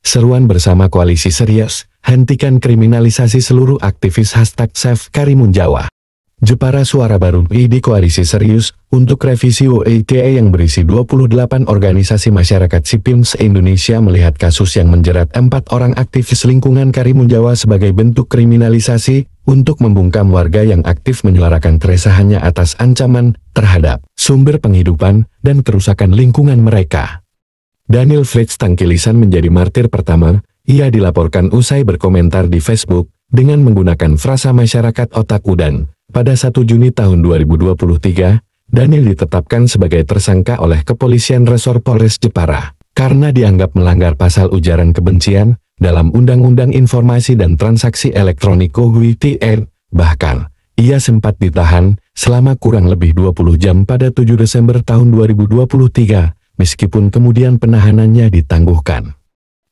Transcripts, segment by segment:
Seruan bersama koalisi serius, hentikan kriminalisasi seluruh aktivis #Save Karimunjawa. Jepara Suara Baru di koalisi serius untuk revisi UU ITE yang berisi 28 organisasi masyarakat sipil se-Indonesia melihat kasus yang menjerat 4 orang aktivis lingkungan Karimunjawa sebagai bentuk kriminalisasi untuk membungkam warga yang aktif menyuarakan keresahannya atas ancaman terhadap sumber penghidupan dan kerusakan lingkungan mereka. Daniel Fritz Tangkilisan menjadi martir pertama. Ia dilaporkan usai berkomentar di Facebook dengan menggunakan frasa masyarakat otak udang. Pada 1 Juni tahun 2023, Daniel ditetapkan sebagai tersangka oleh Kepolisian Resor Polres Jepara karena dianggap melanggar pasal ujaran kebencian dalam Undang-Undang Informasi dan Transaksi Elektronik UU ITE. Bahkan, ia sempat ditahan selama kurang lebih 20 jam pada 7 Desember tahun 2023, meskipun kemudian penahanannya ditangguhkan.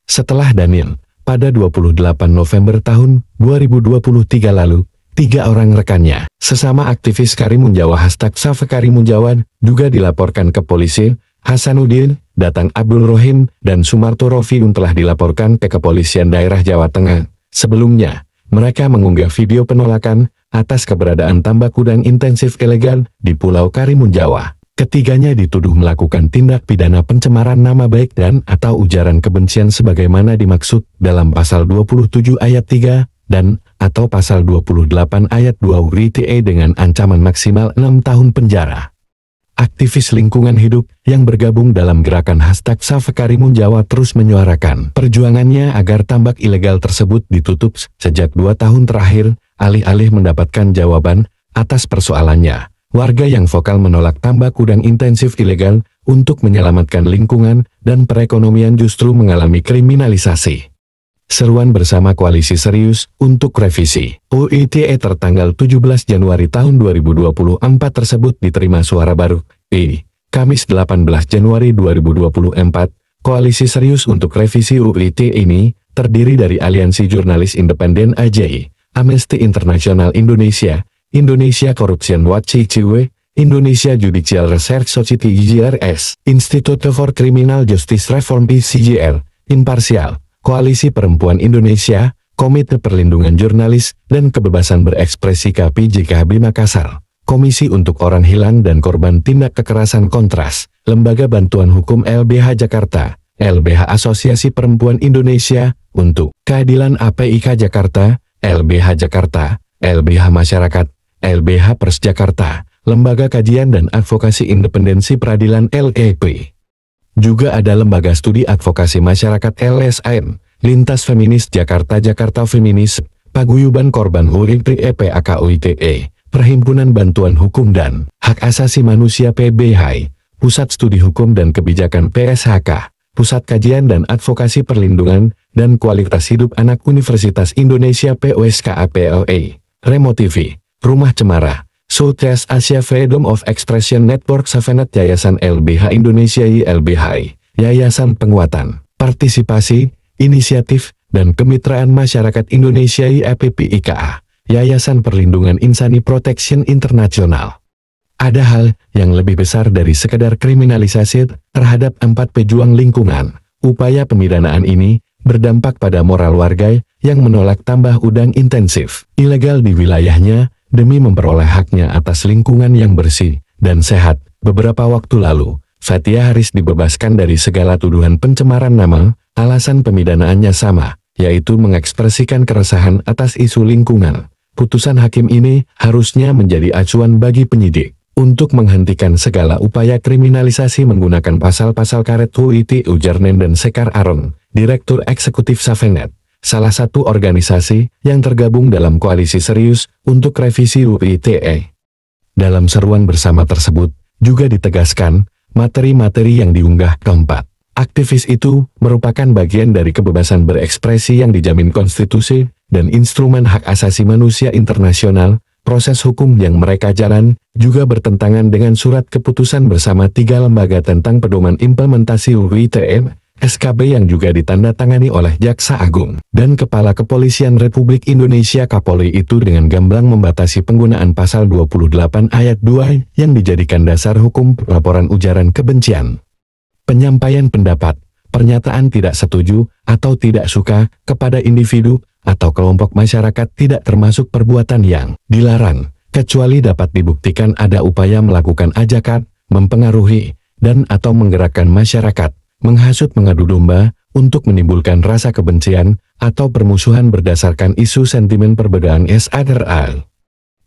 Setelah Daniel, pada 28 November tahun 2023 lalu, 3 orang rekannya, sesama aktivis Karimunjawa #Save Karimunjawa, juga dilaporkan ke polisi. Hasanuddin, Datang Abdul Rohim, dan Sumarto Rofiun telah dilaporkan ke Kepolisian Daerah Jawa Tengah. Sebelumnya, mereka mengunggah video penolakan atas keberadaan tambak udang intensif ilegal di Pulau Karimunjawa. Ketiganya dituduh melakukan tindak pidana pencemaran nama baik dan atau ujaran kebencian sebagaimana dimaksud dalam pasal 27 ayat 3 dan atau pasal 28 ayat 2 UU ITE dengan ancaman maksimal 6 tahun penjara. Aktivis lingkungan hidup yang bergabung dalam gerakan #Save Karimunjawa terus menyuarakan perjuangannya agar tambak ilegal tersebut ditutup. Sejak 2 tahun terakhir, alih-alih mendapatkan jawaban atas persoalannya, warga yang vokal menolak tambak udang intensif ilegal untuk menyelamatkan lingkungan dan perekonomian justru mengalami kriminalisasi. Seruan bersama koalisi serius untuk revisi UU ITE tertanggal 17 Januari tahun 2024 tersebut diterima Suara Baru. Kamis 18 Januari 2024, koalisi serius untuk revisi UU ITE ini terdiri dari Aliansi Jurnalis Independen AJI, Amnesty International Indonesia, Indonesia Corruption Watch ICW, Indonesia Judicial Research Society IJRS, Institute for Criminal Justice Reform ICJR, Imparsial, Koalisi Perempuan Indonesia, Komite Perlindungan Jurnalis dan Kebebasan Berekspresi KPJKB Makassar, Komisi untuk Orang Hilang dan Korban Tindak Kekerasan Kontras, Lembaga Bantuan Hukum LBH Jakarta, LBH Asosiasi Perempuan Indonesia untuk Keadilan APIK Jakarta, LBH Jakarta, LBH Masyarakat, LBH Pers Jakarta, Lembaga Kajian dan Advokasi Independensi Peradilan LEP. Juga ada Lembaga Studi Advokasi Masyarakat LSM, Lintas Feminis Jakarta Jakarta Feminis, Paguyuban Korban HUI PAKUITE, Perhimpunan Bantuan Hukum dan Hak Asasi Manusia PBHI, Pusat Studi Hukum dan Kebijakan PSHK, Pusat Kajian dan Advokasi Perlindungan dan Kualitas Hidup Anak Universitas Indonesia PUSKAPLE, Remo TV, Rumah Cemara, Southeast Asia Freedom of Expression Network Savenet, Yayasan LBH Indonesia YLBHI, Yayasan Penguatan, Partisipasi, Inisiatif, dan Kemitraan Masyarakat Indonesia YAPPIKA, Yayasan Perlindungan Insani Protection International. Ada hal yang lebih besar dari sekedar kriminalisasi terhadap 4 pejuang lingkungan. Upaya pemidanaan ini berdampak pada moral warga yang menolak tambak udang intensif ilegal di wilayahnya demi memperoleh haknya atas lingkungan yang bersih dan sehat. Beberapa waktu lalu, Fathia Haris dibebaskan dari segala tuduhan pencemaran nama. Alasan pemidanaannya sama, yaitu mengekspresikan keresahan atas isu lingkungan. Putusan hakim ini harusnya menjadi acuan bagi penyidik untuk menghentikan segala upaya kriminalisasi menggunakan pasal-pasal karet UU ITE. Ujar Nenden Sekar Aron, Direktur Eksekutif Savenet, salah satu organisasi yang tergabung dalam koalisi serius untuk revisi UU ITE. Dalam seruan bersama tersebut, juga ditegaskan, materi-materi yang diunggah keempat aktivis itu merupakan bagian dari kebebasan berekspresi yang dijamin konstitusi dan instrumen hak asasi manusia internasional. Proses hukum yang mereka jalan juga bertentangan dengan surat keputusan bersama 3 lembaga tentang pedoman implementasi UU ITE, SKB yang juga ditandatangani oleh Jaksa Agung dan Kepala Kepolisian Republik Indonesia Kapolri itu dengan gamblang membatasi penggunaan pasal 28 ayat 2 yang dijadikan dasar hukum laporan ujaran kebencian. Penyampaian pendapat pernyataan tidak setuju atau tidak suka kepada individu atau kelompok masyarakat tidak termasuk perbuatan yang dilarang, kecuali dapat dibuktikan ada upaya melakukan ajakan, mempengaruhi, dan atau menggerakkan masyarakat, menghasut mengadu domba, untuk menimbulkan rasa kebencian atau permusuhan berdasarkan isu sentimen perbedaan SADRA.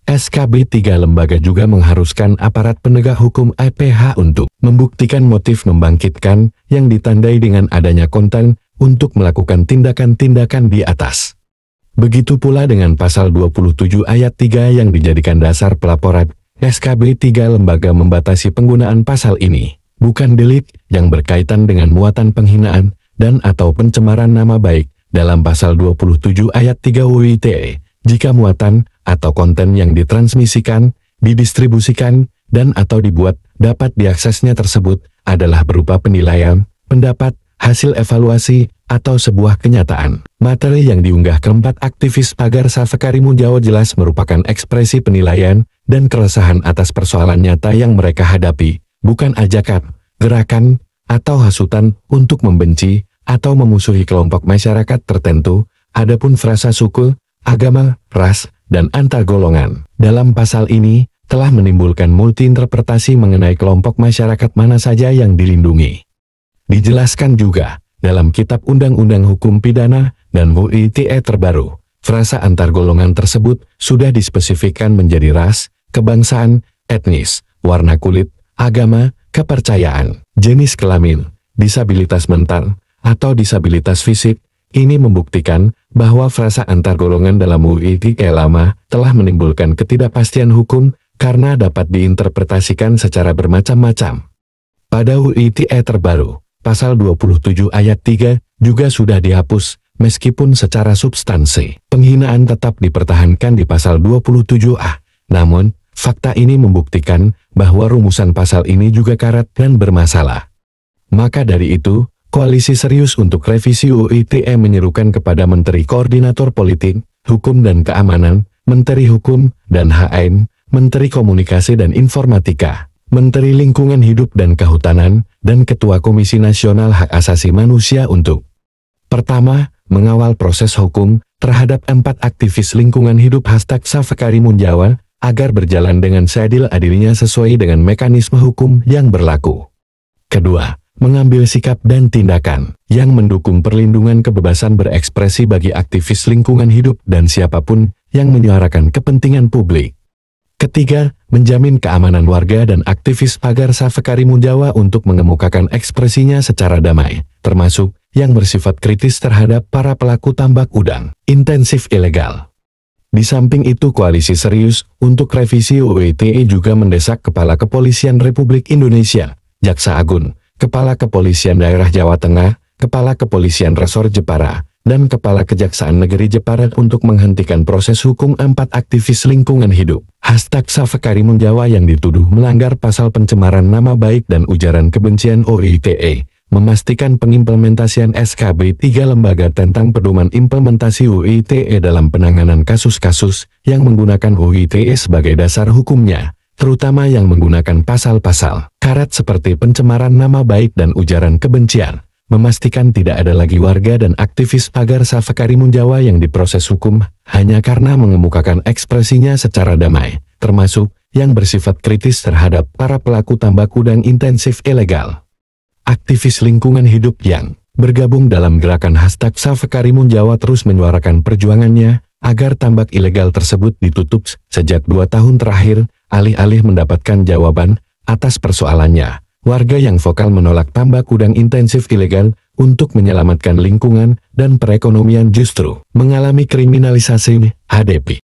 SKB 3 lembaga juga mengharuskan aparat penegak hukum IPH untuk membuktikan motif membangkitkan yang ditandai dengan adanya konten untuk melakukan tindakan-tindakan di atas. Begitu pula dengan pasal 27 ayat 3 yang dijadikan dasar pelaporan. SKB 3 lembaga membatasi penggunaan pasal ini, bukan delik yang berkaitan dengan muatan penghinaan dan atau pencemaran nama baik dalam pasal 27 ayat 3 UU ITE, jika muatan atau konten yang ditransmisikan, didistribusikan, dan atau dibuat dapat diaksesnya tersebut adalah berupa penilaian, pendapat, hasil evaluasi, atau sebuah kenyataan. Materi yang diunggah keempat aktivis pagar Salva Karimunjawa jelas merupakan ekspresi penilaian dan keresahan atas persoalan nyata yang mereka hadapi, bukan ajakan, gerakan, atau hasutan untuk membenci atau memusuhi kelompok masyarakat tertentu. Adapun frasa suku, agama, ras, dan antar golongan dalam pasal ini telah menimbulkan multiinterpretasi mengenai kelompok masyarakat mana saja yang dilindungi. Dijelaskan juga dalam Kitab Undang-Undang Hukum Pidana dan UU ITE terbaru, frasa antar golongan tersebut sudah dispesifikkan menjadi ras, kebangsaan, etnis, warna kulit, agama, kepercayaan, jenis kelamin, disabilitas mental, atau disabilitas fisik. Ini membuktikan bahwa frasa antar golongan dalam UU ITE lama telah menimbulkan ketidakpastian hukum karena dapat diinterpretasikan secara bermacam-macam. Pada UU ITE terbaru, pasal 27 ayat 3 juga sudah dihapus, meskipun secara substansi penghinaan tetap dipertahankan di pasal 27A. Namun, fakta ini membuktikan bahwa rumusan pasal ini juga karet dan bermasalah. Maka dari itu, Koalisi Serius untuk Revisi UU ITE menyerukan kepada Menteri Koordinator Politik, Hukum dan Keamanan, Menteri Hukum dan HM, Menteri Komunikasi dan Informatika, Menteri Lingkungan Hidup dan Kehutanan, dan Ketua Komisi Nasional Hak Asasi Manusia untuk pertama, mengawal proses hukum terhadap 4 aktivis lingkungan hidup #Salva Karimunjawa agar berjalan dengan seadil-adilnya sesuai dengan mekanisme hukum yang berlaku. Kedua, mengambil sikap dan tindakan yang mendukung perlindungan kebebasan berekspresi bagi aktivis lingkungan hidup dan siapapun yang menyuarakan kepentingan publik. Ketiga, menjamin keamanan warga dan aktivis pagar Salva Karimunjawa untuk mengemukakan ekspresinya secara damai, termasuk yang bersifat kritis terhadap para pelaku tambak udang intensif ilegal. Di samping itu, Koalisi Serius untuk Revisi UU ITE juga mendesak Kepala Kepolisian Republik Indonesia, Jaksa Agung, Kepala Kepolisian Daerah Jawa Tengah, Kepala Kepolisian Resor Jepara, dan Kepala Kejaksaan Negeri Jepara untuk menghentikan proses hukum 4 aktivis lingkungan hidup #Salva Karimunjawa yang dituduh melanggar pasal pencemaran nama baik dan ujaran kebencian UU ITE, memastikan pengimplementasian SKB 3 lembaga tentang pedoman implementasi UU ITE dalam penanganan kasus-kasus yang menggunakan UU ITE sebagai dasar hukumnya, terutama yang menggunakan pasal-pasal karet seperti pencemaran nama baik dan ujaran kebencian, memastikan tidak ada lagi warga dan aktivis pagar Salva Karimunjawa yang diproses hukum hanya karena mengemukakan ekspresinya secara damai, termasuk yang bersifat kritis terhadap para pelaku tambak udang intensif ilegal. Aktivis lingkungan hidup yang bergabung dalam gerakan #Salva Karimunjawa terus menyuarakan perjuangannya agar tambak ilegal tersebut ditutup sejak 2 tahun terakhir. Alih-alih mendapatkan jawaban atas persoalannya, warga yang vokal menolak tambak udang intensif ilegal untuk menyelamatkan lingkungan dan perekonomian justru mengalami kriminalisasi. HDP